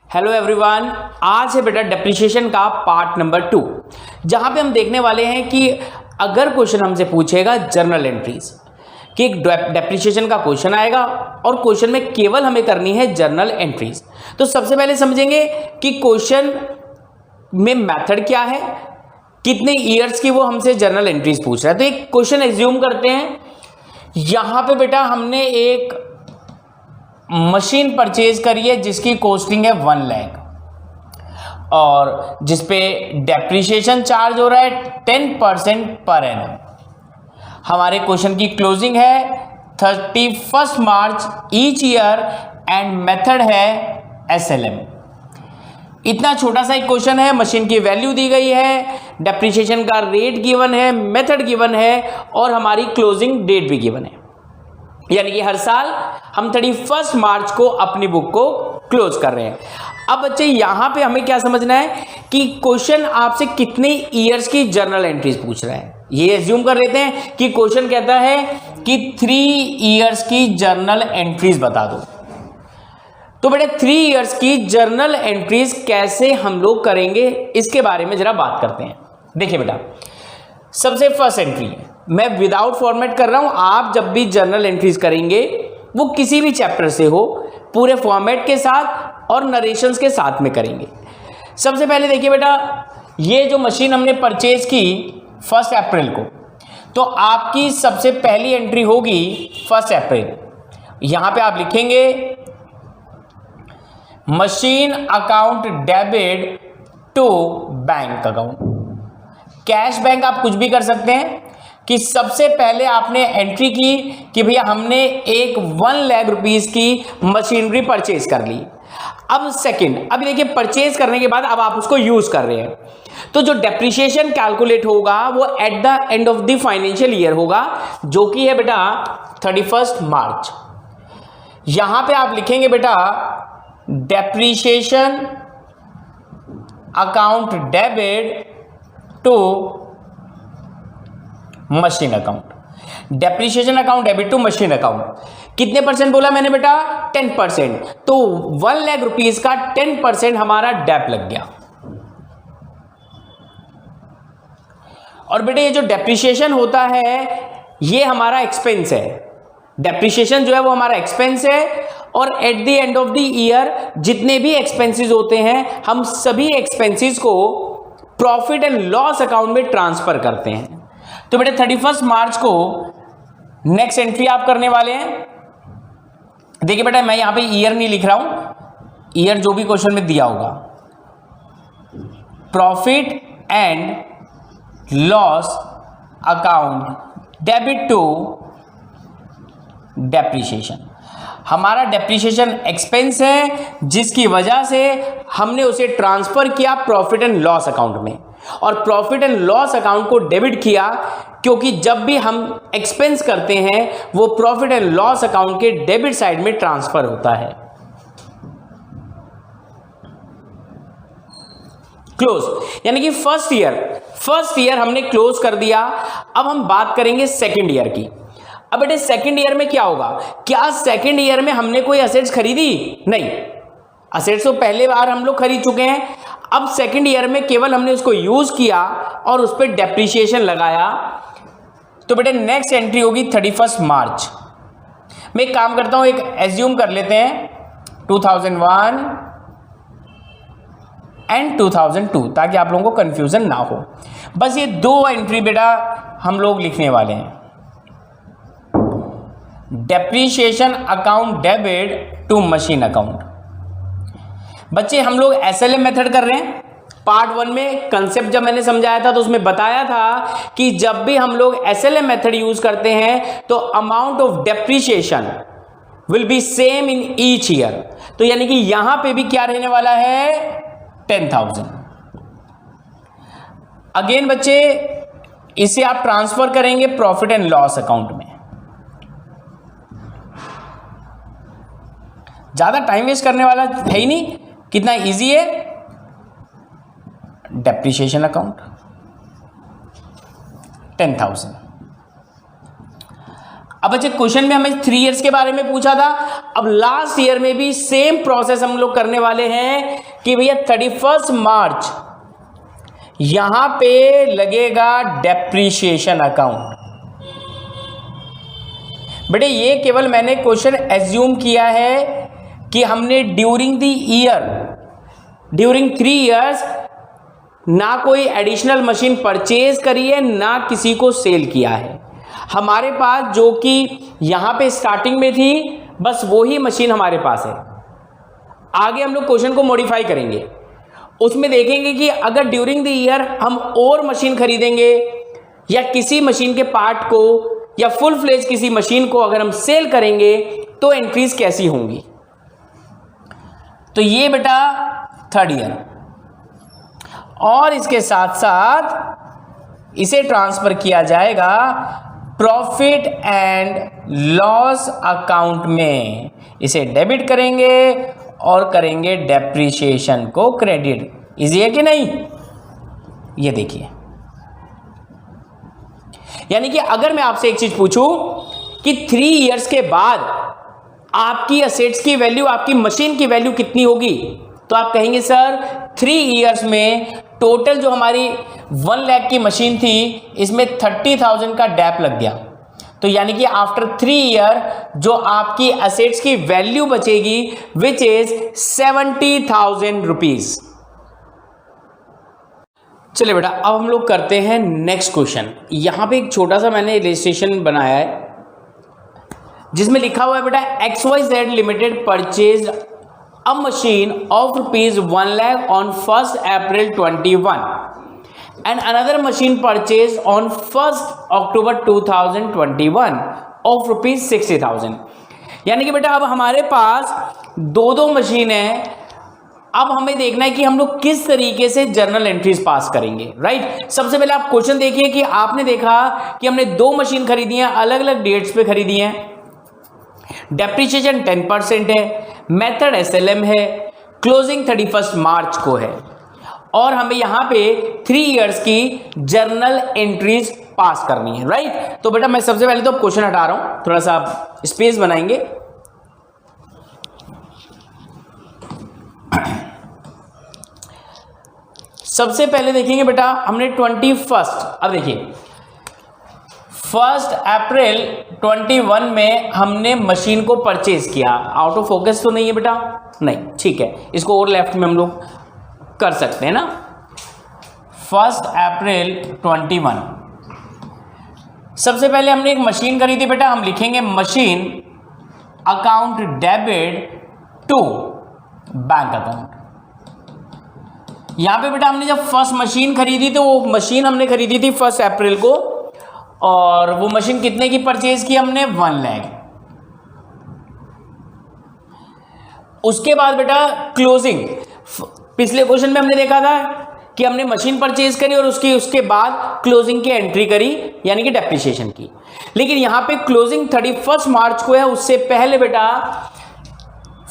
Hello everyone, आज है बेटा डेप्रिसिएशन का पार्ट नंबर 2, जहां पे हम देखने वाले हैं कि अगर क्वेश्चन हमसे पूछेगा जर्नल एंट्रीज कि एक डेप्रिसिएशन का क्वेश्चन आएगा और क्वेश्चन में केवल हमें करनी है जर्नल एंट्रीज। तो सबसे पहले समझेंगे कि क्वेश्चन में मेथड क्या है, कितने ईयर्स की वो हमसे जर्नल एंट्रीज पूछ रहा है। तो एक क्वेश्चन एज्यूम करते हैं, यहां पे बेटा हमने एक मशीन परचेज करी है जिसकी कॉस्टिंग है 1 लाख और जिसपे डेप्रिसिएशन चार्ज हो रहा है 10% पर एनम। हमारे क्वेश्चन की क्लोजिंग है 31 मार्च ईच ईयर एंड मेथड है SLM। इतना छोटा सा एक क्वेश्चन है, मशीन की वैल्यू दी गई है, डेप्रिसिएशन का रेट गिवन है, मेथड गिवन है और हमारी क्लोजिंग डेट भी गिवन है। यानी कि हर साल हम 31 मार्च को अपनी बुक को क्लोज कर रहे हैं। अब बच्चे यहां पे हमें क्या समझना है कि क्वेश्चन आपसे कितने ईयर्स की जर्नल एंट्रीज पूछ रहा है। ये एज्यूम कर लेते हैं कि क्वेश्चन कहता है कि 3 ईयर्स की जर्नल एंट्रीज बता दो। तो बेटे 3 ईयर्स की जर्नल एंट्रीज कैसे हम लोग करेंगे, इसके बारे में जरा बात करते हैं। देखिए बेटा, सबसे फर्स्ट एंट्री मैं विदाउट फॉर्मेट कर रहा हूं। आप जब भी जर्नल एंट्रीज करेंगे वो किसी भी चैप्टर से हो, पूरे फॉर्मेट के साथ और नरेशंस के साथ में करेंगे। सबसे पहले देखिए बेटा, ये जो मशीन हमने परचेज की 1 अप्रैल को, तो आपकी सबसे पहली एंट्री होगी 1 अप्रैल। यहां पे आप लिखेंगे machine account debit to bank account. Cash bank आप कुछ भी कर सकते हैं कि सबसे पहले आपने एंट्री की कि भैया हमने एक 1 लाख रुपीस की मशीनरी परचेज कर ली। अब सेकंड, अभी देखिए परचेज करने के बाद अब आप उसको यूज कर रहे हैं, तो जो डेप्रिसिएशन कैलकुलेट होगा वो at the end of the financial year होगा, जो कि है बेटा 31 मार्च। यहां पे आप लिखेंगे बेटा depreciation account debit to machine account. Depreciation account debit to machine account कितने परसेंट बोला मैंने बेटा? 10%। तो 1 लाख रुपीस का 10% हमारा डेप लग गया। और बेटे ये जो डेप्रिसिएशन होता है ये हमारा एक्सपेंस है। डेप्रिसिएशन जो है वो हमारा एक्सपेंस है और at the end of the year जितने भी एक्सपेंसेस होते हैं हम सभी एक्सपेंसेस को प्रॉफिट एंड लॉस अकाउंट में ट्रांसफर करते हैं। तो बेटे 31 मार्च को नेक्स्ट एंट्री आप करने वाले हैं। देखिए बेटा, मैं यहां पे ईयर नहीं लिख रहा हूं, ईयर जो भी क्वेश्चन में दिया होगा। Profit and loss account debit to depreciation. हमारा डेप्रिसिएशन एक्सपेंस है जिसकी वजह से हमने उसे ट्रांसफर किया प्रॉफिट एंड लॉस अकाउंट में, और प्रॉफिट एंड लॉस अकाउंट को डेबिट किया क्योंकि जब भी हम एक्सपेंस करते हैं वो प्रॉफिट एंड लॉस अकाउंट के डेबिट साइड में ट्रांसफर होता है। क्लोज, यानी कि फर्स्ट ईयर हमने क्लोज कर दिया। अब हम बात करेंगे सेकेंड ईयर की। अब बेटे सेकेंड ईयर में क्या होगा? क्या सेकेंड ईयर में हमने कोई असेट्स खरीदी? नहीं, असेट्स तो पहले बार हम लोग खरीद चुके हैं। अब सेकेंड ईयर में केवल हमने उसको यूज किया और उस पर डेप्रिसिएशन लगाया। तो बेटे नेक्स्ट एंट्री होगी 31 मार्च। मैं एक काम करता हूं, एक एज्यूम कर लेते हैं 2001 एंड 2002 ताकि आप लोगों को कंफ्यूजन ना हो। बस ये 2 एंट्री बेटा हम लोग लिखने वाले हैं। Depreciation account debit to machine account. बच्चे हम लोग SLM मेथड कर रहे हैं। पार्ट 1 में कंसेप्ट जब मैंने समझाया था तो उसमें बताया था कि जब भी हम लोग SLM मेथड यूज करते हैं तो amount of depreciation will be same in each year. तो यानी कि यहां पे भी क्या रहने वाला है? 10,000। अगेन बच्चे इसे आप ट्रांसफर करेंगे प्रॉफिट एंड लॉस अकाउंट में। ज्यादा टाइम वेस्ट करने वाला है ही नहीं, कितना इजी है। Depreciation account 10,000। अब बच्चे क्वेश्चन में हमें 3 इयर्स के बारे में पूछा था, अब लास्ट ईयर में भी सेम प्रोसेस हम लोग करने वाले हैं कि भैया 31 मार्च यहां पे लगेगा डेप्रीशिएशन अकाउंट। बेटे ये केवल मैंने क्वेश्चन एज्यूम किया है कि हमने ड्यूरिंग 3 इयर्स ना कोई एडिशनल मशीन परचेज करी है, ना किसी को सेल किया है। हमारे पास जो कि यहां पे स्टार्टिंग में थी बस वही मशीन हमारे पास है। आगे हम लोग क्वेश्चन को मॉडिफाई करेंगे, उसमें देखेंगे कि अगर ड्यूरिंग द ईयर हम और मशीन खरीदेंगे या किसी मशीन के पार्ट को या फुल फ्लेज किसी मशीन को अगर हम सेल करेंगे तो एंट्रीज कैसी होंगी। तो ये बेटा 3rd ईयर, और इसके साथ साथ इसे ट्रांसफर किया जाएगा प्रॉफिट एंड लॉस अकाउंट में। इसे डेबिट करेंगे और करेंगे डेप्रीशिएशन को क्रेडिट। इजी है कि नहीं? ये देखिए, यानी कि अगर मैं आपसे एक चीज पूछूं कि 3 इयर्स के बाद आपकी एसेट्स की वैल्यू, आपकी मशीन की वैल्यू कितनी होगी, तो आप कहेंगे सर 3 इयर्स में टोटल जो हमारी 1 लाख की मशीन थी इसमें 30,000 का डैप लग गया। तो यानी कि आफ्टर 3 ईयर जो आपकी एसेट्स की वैल्यू बचेगी विच इज 70,000 रुपीज। चलिए बेटा, अब हम लोग करते हैं नेक्स्ट क्वेश्चन। यहां पे एक छोटा सा मैंने इलस्ट्रेशन बनाया है जिसमें लिखा हुआ है बेटा XYZ limited purchase a machine of ₹1 lakh on 1st April 21 and another machine purchased on 1st October 2021 of ₹60,000। यानी कि बेटा अब हमारे पास दो मशीन है। अब हमें देखना है कि हम लोग किस तरीके से जर्नल एंट्रीज पास करेंगे, राइट। सबसे पहले आप क्वेश्चन देखिए कि आपने देखा कि हमने 2 मशीन खरीदी हैं, अलग अलग डेट्स पे खरीदी हैं, डेप्रीशिएशन 10% है, मेथड SLM है, क्लोजिंग 31 मार्च को है, और हमें यहां पे 3 इयर्स की जर्नल एंट्रीज पास करनी है, राइट। तो बेटा मैं सबसे पहले तो क्वेश्चन हटा रहा हूं, थोड़ा सा आप स्पेस बनाएंगे। सबसे पहले देखेंगे बेटा हमने 21, अब देखिए 1 अप्रैल 21 में हमने मशीन को परचेज किया। आउट ऑफ फोकस तो नहीं है बेटा? नहीं, ठीक है, इसको और लेफ्ट में हम लोग कर सकते हैं ना। 1 अप्रैल 21 सबसे पहले हमने एक मशीन खरीदी बेटा, हम लिखेंगे machine account debit to bank account. यहां पे बेटा हमने जब फर्स्ट मशीन खरीदी तो वो मशीन हमने खरीदी थी 1 अप्रैल को, और वो मशीन कितने की परचेज की हमने? 1 लाख। उसके बाद बेटा क्लोजिंग, पिछले क्वेश्चन में हमने देखा था कि हमने मशीन परचेज करी और उसके बाद क्लोजिंग की एंट्री करी, यानी कि डेप्रीशिएशन की। लेकिन यहां पे क्लोजिंग 31 मार्च को है, उससे पहले बेटा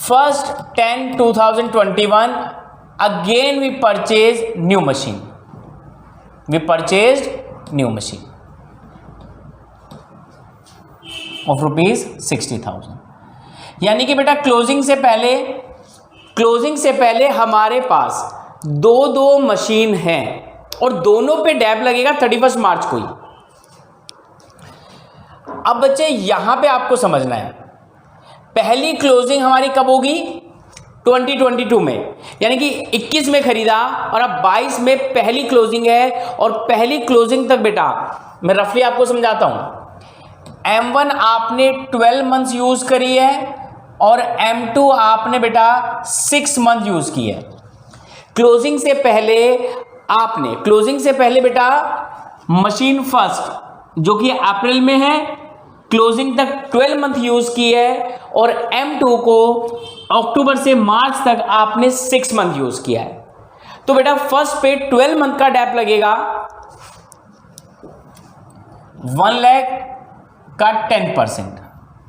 1/10/2021 again we purchase new machine, we purchased new machine of ₹60,000। यानी कि बेटा क्लोजिंग से पहले हमारे पास दो मशीन हैं और दोनों पे डैप लगेगा 31 मार्च को ही। अब बच्चे यहां पे आपको समझना है, पहली क्लोजिंग हमारी कब होगी? 2022 में, यानी कि 21 में खरीदा और अब 22 में पहली क्लोजिंग है। और पहली क्लोजिंग तक बेटा मैं रफली आपको समझाता हूं, M1 आपने 12 मंथ्स यूज करी है और M2 आपने बेटा 6 मंथ यूज की है। क्लोजिंग से पहले बेटा मशीन फर्स्ट जो कि अप्रैल में है, क्लोजिंग तक 12 मंथ यूज की है, और M2 को अक्टूबर से मार्च तक आपने 6 मंथ यूज किया है। तो बेटा फर्स्ट पे 12 मंथ का डैप लगेगा, 1 लाख का 10%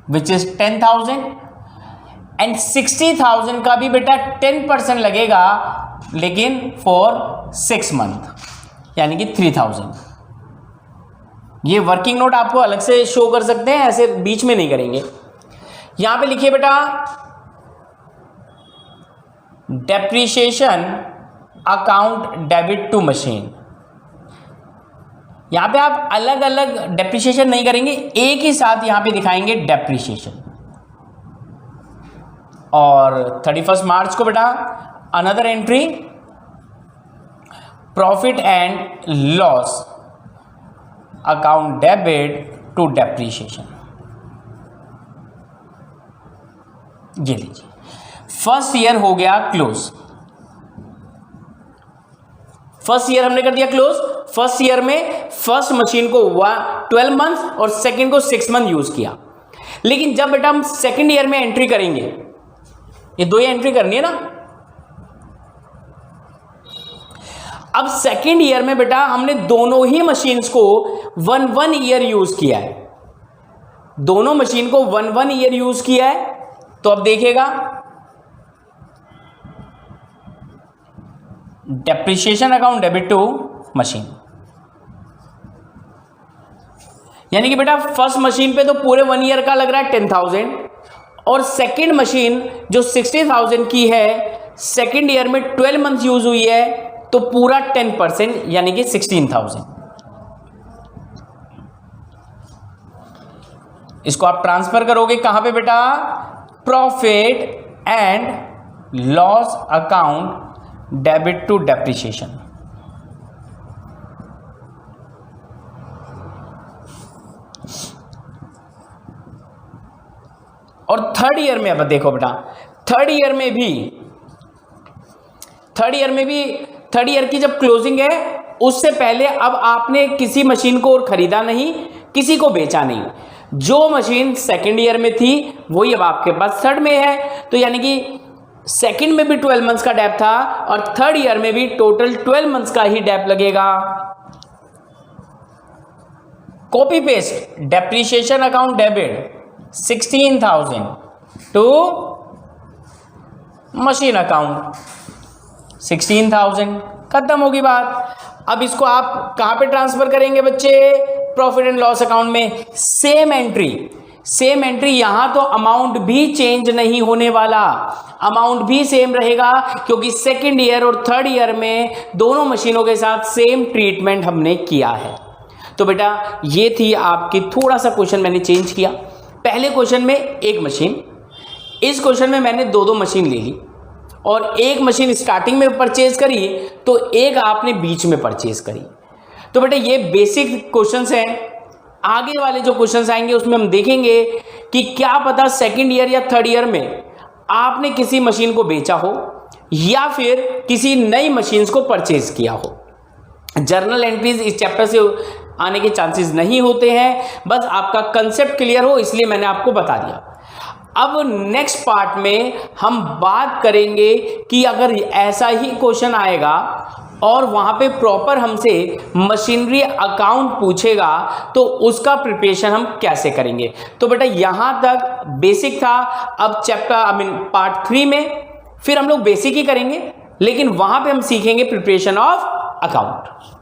विच इज 10,000, एंड 60,000 का भी बेटा 10% लगेगा, लेकिन फॉर 6 मंथ, यानी कि 3,000, ये वर्किंग नोट आपको अलग से शो कर सकते हैं, ऐसे बीच में नहीं करेंगे। यहां पे लिखिए बेटा depreciation account debit to machine. यहां पे आप अलग अलग डेप्रिसिएशन नहीं करेंगे, एक ही साथ यहां पे दिखाएंगे डेप्रिसिएशन। और 31 मार्च को बेटा another entry profit and loss account debit to depreciation. ये लीजिए फर्स्ट ईयर हो गया क्लोज। फर्स्ट ईयर हमने कर दिया क्लोज। फर्स्ट ईयर में फर्स्ट मशीन को 12 मंथ और सेकंड को 6 मंथ यूज किया। लेकिन जब बेटा हम सेकंड ईयर में एंट्री करेंगे, ये दो ही एंट्री करनी है ना। अब सेकंड ईयर में बेटा हमने दोनों ही मशीन्स को 1 ईयर यूज किया है, दोनों मशीन को 1 ईयर यूज किया है। तो अब देखिएगा depreciation account debit to machine, यानी कि बेटा फर्स्ट मशीन पे तो पूरे 1 ईयर का लग रहा है 10,000 और सेकंड मशीन जो 60,000 की है सेकंड ईयर में 12 मंथ यूज हुई है तो पूरा 10% यानी कि 16,000। इसको आप ट्रांसफर करोगे कहां पे बेटा, profit and loss account debit to depreciation. और थर्ड ईयर में अब देखो बेटा, थर्ड ईयर की जब क्लोजिंग है उससे पहले अब आपने किसी मशीन को और खरीदा नहीं, किसी को बेचा नहीं। जो मशीन सेकंड ईयर में थी वही अब आपके पास थर्ड में है। तो यानी कि सेकंड में भी 12 मंथ्स का डैप था और थर्ड ईयर में भी टोटल 12 मंथ्स का ही डैप लगेगा। Copy paste depreciation account debit 16,000 to machine account 16,000, खत्म होगी बात। अब इसको आप कहां पे ट्रांसफर करेंगे बच्चे, प्रॉफिट एंड लॉस अकाउंट में। सेम एंट्री यहां तो अमाउंट भी चेंज नहीं होने वाला, अमाउंट भी सेम रहेगा क्योंकि सेकंड ईयर और थर्ड ईयर में दोनों मशीनों के साथ सेम ट्रीटमेंट हमने किया है। तो बेटा ये थी आपकी, थोड़ा सा क्वेश्चन मैंने चेंज किया। पहले क्वेश्चन में एक मशीन, इस क्वेश्चन में मैंने दो मशीन ले ली और एक मशीन स्टार्टिंग में परचेज करी तो एक आपने बीच में परचेज करी। तो बेटा ये बेसिक क्वेश्चंस हैं। आगे वाले जो क्वेश्चंस आएंगे उसमें हम देखेंगे कि क्या पता सेकंड ईयर या थर्ड ईयर में आपने किसी मशीन को बेचा हो या फिर किसी नई मशीन्स को परचेज किया हो। जर्नल एंट्रीज इस चैप्टर से आने के चांसेस नहीं होते हैं, बस आपका कंसेप्ट क्लियर हो इसलिए मैंने आपको बता दिया। अब नेक्स्ट पार्ट में हम बात करेंगे कि अगर ऐसा ही क्वेश्चन आएगा और वहां पे प्रॉपर हमसे मशीनरी अकाउंट पूछेगा तो उसका प्रिपरेशन हम कैसे करेंगे। तो बेटा यहां तक बेसिक था। अब चैप्टर पार्ट 3 में फिर हम लोग बेसिक ही करेंगे, लेकिन वहां पे हम सीखेंगे प्रिपरेशन ऑफ अकाउंट।